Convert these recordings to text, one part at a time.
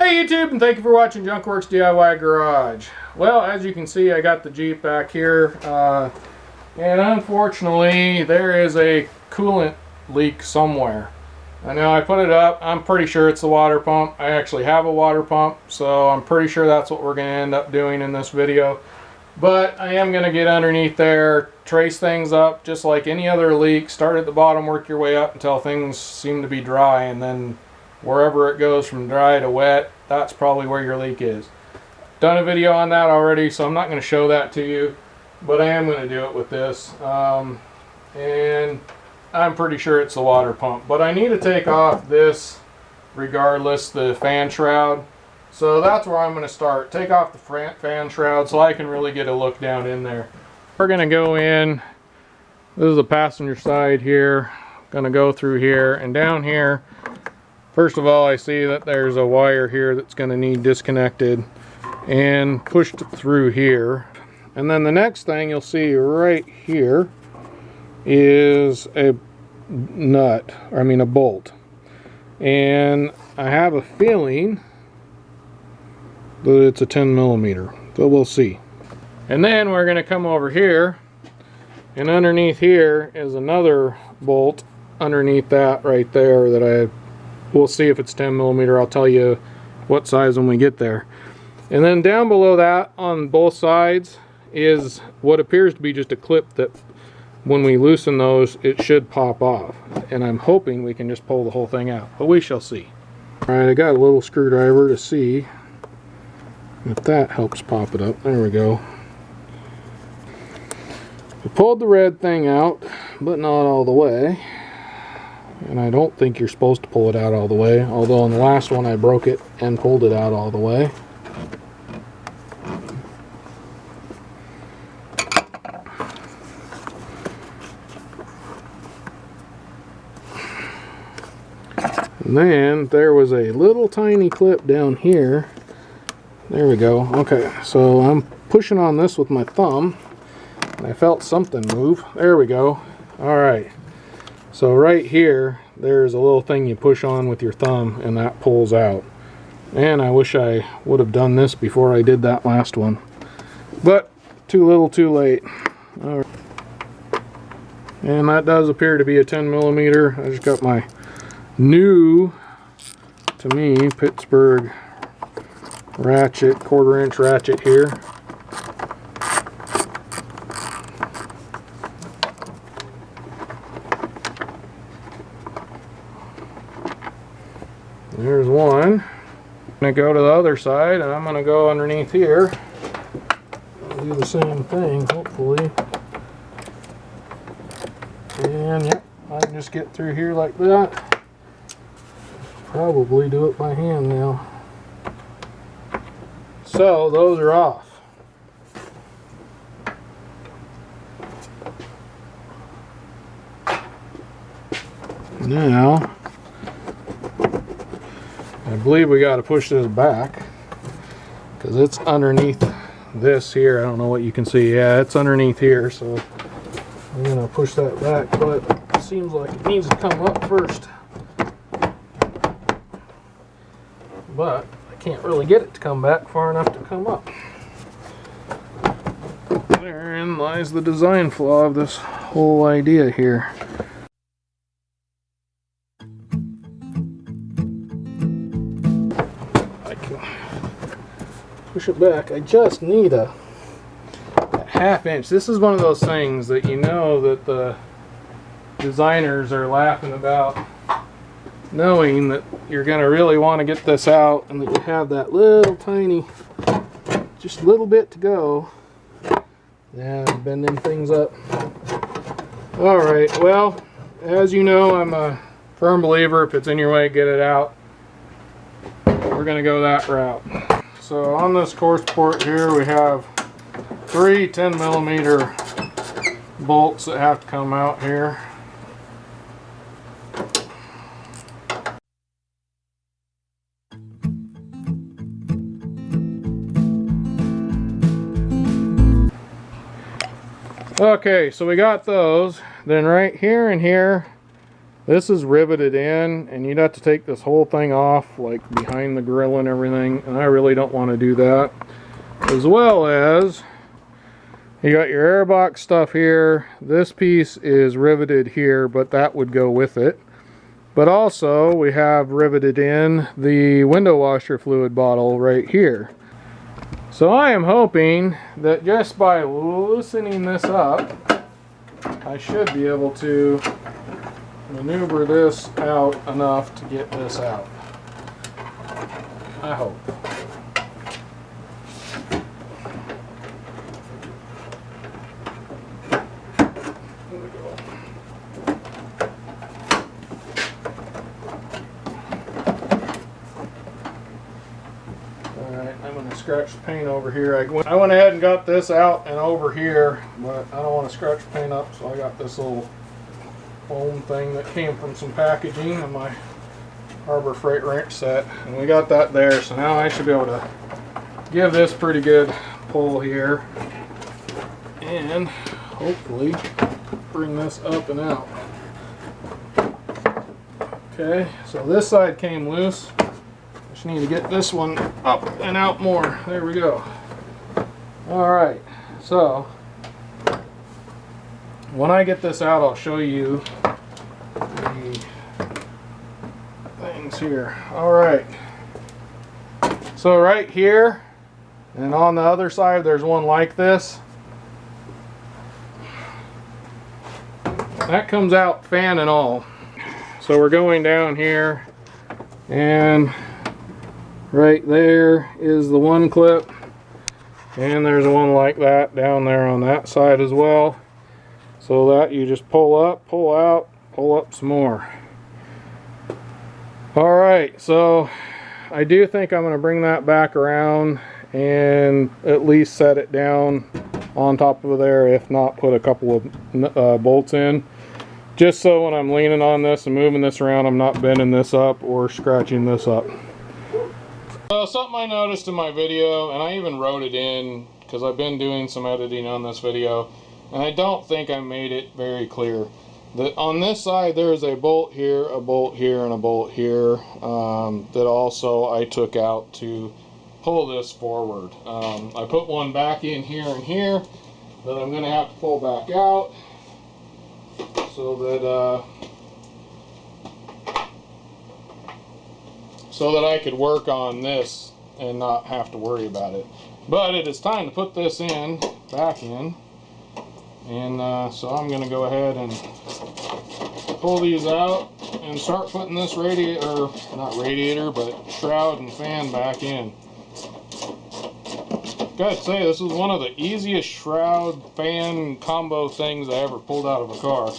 Hey YouTube, and thank you for watching Junkworks DIY Garage. Well, as you can see, I got the Jeep back here, and unfortunately there is a coolant leak somewhere. I know I put it up, I'm pretty sure it's the water pump. I actually have a water pump, so I'm pretty sure that's what we're going to end up doing in this video. But I am going to get underneath there, trace things up just like any other leak. Start at the bottom, work your way up until things seem to be dry, and then wherever it goes from dry to wet, that's probably where your leak is. Done a video on that already, so I'm not going to show that to you, but I am going to do it with this. And I'm pretty sure it's the water pump, but I need to take off this regardless, the fan shroud. So that's where I'm going to start. Take off the fan shroud so I can really get a look down in there. We're going to go in. This is the passenger side here. Going to go through here and down here. First of all, I see that there's a wire here that's going to need disconnected and pushed through here. And then the next thing you'll see right here is a nut, or I mean a bolt. And I have a feeling that it's a 10 millimeter, so we'll see. And then we're going to come over here, and underneath here is another bolt underneath that right there that we'll see if it's 10 millimeter. I'll tell you what size when we get there. And then down below that on both sides is what appears to be just a clip that when we loosen those it should pop off, and I'm hoping we can just pull the whole thing out, but we shall see. Alright, I got a little screwdriver to see if that helps pop it up. There we go. We pulled the red thing out, but not all the way. And I don't think you're supposed to pull it out all the way, although in the last one I broke it and pulled it out all the way. And then there was a little tiny clip down here. There we go. Okay, so I'm pushing on this with my thumb, and I felt something move. There we go. Alright, so right here there's a little thing you push on with your thumb and that pulls out. And I wish I would have done this before I did that last one, but too little too late. All right. And that does appear to be a 10 millimeter. I just got my new, to me, Pittsburgh ratchet, 1/4 inch ratchet here. There's one. I'm going to go to the other side, and I'm going to go underneath here. I'll do the same thing, hopefully. And yep, I can just get through here like that. Probably do it by hand now. So those are off. Now I believe we got to push this back because it's underneath this here. I don't know what you can see. Yeah, it's underneath here, so I'm gonna push that back, but it seems like it needs to come up first. But I can't really get it to come back far enough to come up. Therein lies the design flaw of this whole idea here. I can push it back. I just need a 1/2 inch. This is one of those things that you know that the designers are laughing about, knowing that you're going to really want to get this out and that you have that little tiny, just a little bit to go. Yeah, I'm bending things up. Alright, well, as you know, I'm a firm believer if it's in your way, get it out. We're going to go that route. So on this course port here we have 3 10 millimeter bolts that have to come out here. Okay, so we got those. Then right here and here This is riveted in, and you'd have to take this whole thing off, like behind the grill and everything, and I really don't want to do that. As well as, you got your airbox stuff here. This piece is riveted here, but that would go with it. But also, we have riveted in the window washer fluid bottle right here. So I am hoping that just by loosening this up, I should be able to maneuver this out enough to get this out. I hope. There we go. Alright, I'm going to scratch the paint over here. I went ahead and got this out and over here, but I don't want to scratch the paint up, so I got this little foam thing that came from some packaging on my Harbor Freight wrench set, and we got that there. So now I should be able to give this pretty good pull here and hopefully bring this up and out. Okay, so this side came loose. Just need to get this one up and out more. There we go. Alright, so when I get this out, I'll show you the things here. Alright, so right here and on the other side there's one like this. That comes out fan and all. So we're going down here, and right there is the one clip, and there's one like that down there on that side as well. So that you just pull up, pull out, pull up some more. Alright, so I do think I'm going to bring that back around and at least set it down on top of there, if not put a couple of bolts in. Just so when I'm leaning on this and moving this around, I'm not bending this up or scratching this up. So something I noticed in my video, and I even wrote it in because I've been doing some editing on this video, and I don't think I made it very clear. That on this side there is a bolt here, a bolt here, and a bolt here that also I took out to pull this forward. I put one back in here and here that I'm going to have to pull back out so that I could work on this and not have to worry about it. But it is time to put this in, back in. And so I'm going to go ahead and pull these out and start putting this radiator, not radiator, but shroud and fan back in. Gotta say, this is one of the easiest shroud fan combo things I ever pulled out of a car.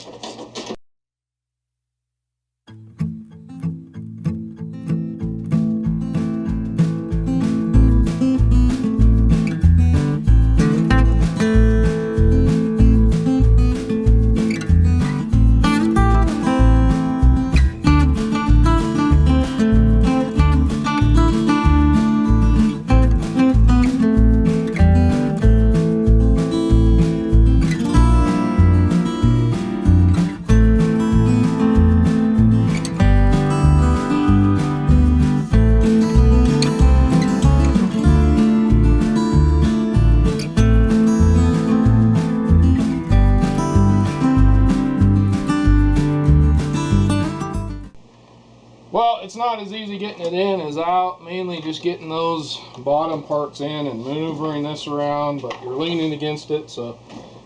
Well, it's not as easy getting it in as out, mainly just getting those bottom parts in and maneuvering this around, but you're leaning against it, so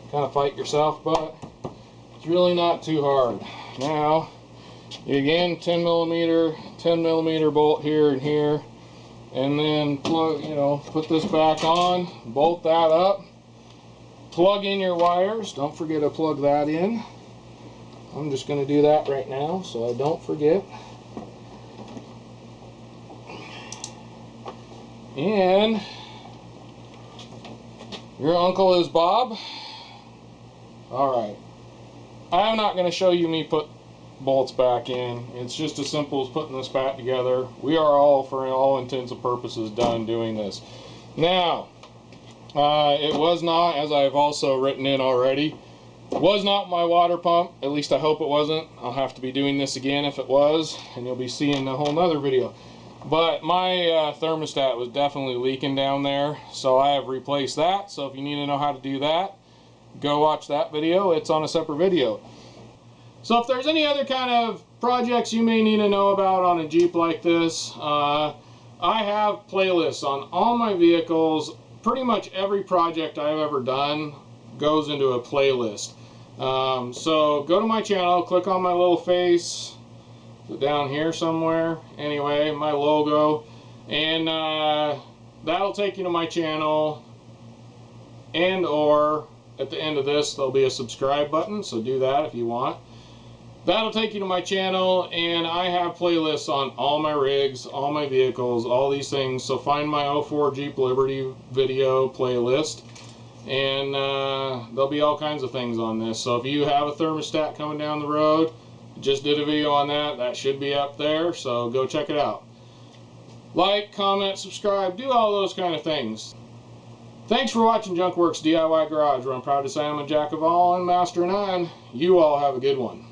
kind of fight yourself, but it's really not too hard. Now, again, 10 millimeter bolt here and here, and then plug, put this back on, bolt that up, plug in your wires. Don't forget to plug that in. I'm just going to do that right now so I don't forget. And your uncle is Bob. Alright. I'm not going to show you me put bolts back in. It's just as simple as putting this back together. We are all, for all intents and purposes, done doing this. Now, it was not, as I've also written in already, Was not my water pump, at least I hope it wasn't. I'll have to be doing this again if it was, and you'll be seeing a whole nother video. But my thermostat was definitely leaking down there, so I have replaced that. So if you need to know how to do that, go watch that video. It's on a separate video. So if there's any other kind of projects you may need to know about on a Jeep like this, I have playlists on all my vehicles. Pretty much every project I've ever done goes into a playlist. So go to my channel, click on my little face, down here somewhere, anyway, my logo, and that'll take you to my channel, and or at the end of this there'll be a subscribe button, so do that if you want. That'll take you to my channel, and I have playlists on all my rigs, all my vehicles, all these things. So find my 04 Jeep Liberty video playlist, and there'll be all kinds of things on this. So if you have a thermostat coming down the road, just did a video on that. That should be up there, so go check it out. Like, comment, subscribe, do all those kind of things. Thanks for watching Junkworks DIY Garage, where I'm proud to say I'm a jack of all and master of none. You all have a good one.